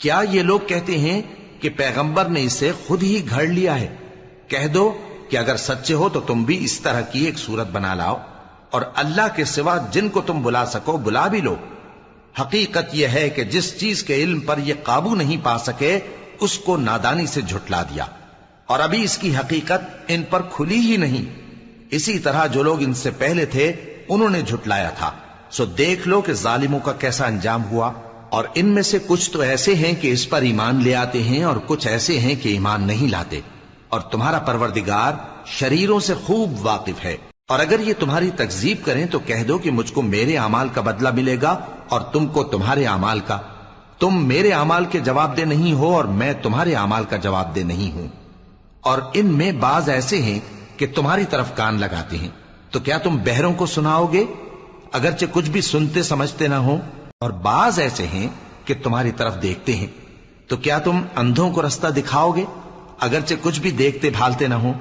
کیا یہ لوگ کہتے ہیں کہ پیغمبر نے اسے خود ہی گھڑ لیا ہے؟ کہہ دو کہ اگر سچے ہو تو تم بھی اس طرح کی ایک صورت بنا لاؤ، اور اللہ کے سوا جن کو تم بلا سکو بلا بھی لو۔ حقیقت یہ ہے کہ جس چیز کے علم پر یہ قابو نہیں پا سکے اس کو نادانی سے جھٹلا دیا، اور ابھی اس کی حقیقت ان پر کھلی ہی نہیں۔ اسی طرح جو لوگ ان سے پہلے تھے انہوں نے جھٹلایا تھا، سو دیکھ لو کہ ظالموں کا کیسا انجام ہوا۔ اور ان میں سے کچھ تو ایسے ہیں کہ اس پر ایمان لے آتے ہیں، اور کچھ ایسے ہیں کہ ایمان نہیں لاتے، اور تمہارا پروردگار شریروں سے خوب واقف ہے۔ اور اگر یہ تمہاری تکذیب کریں تو کہہ دو کہ مجھ کو میرے اعمال کا بدلہ ملے گا اور تم کو تمہارے اعمال کا۔ تم میرے اعمال کے جواب دہ نہیں ہو اور میں تمہارے اعمال کا جواب دہ نہیں ہوں۔ اور ان میں بعض ایسے ہیں کہ تمہاری طرف کان لگاتے ہیں، تو کیا تم بہروں کو سناؤ گے اگرچہ کچھ بھی سنتے سمجھتے نہ ہو؟ اور بعض ایسے ہیں کہ تمہاری طرف دیکھتے ہیں، تو کیا تم اندھوں کو رستہ دکھاؤ گے اگرچہ کچھ بھی دیکھتے بھالتے نہ ہو؟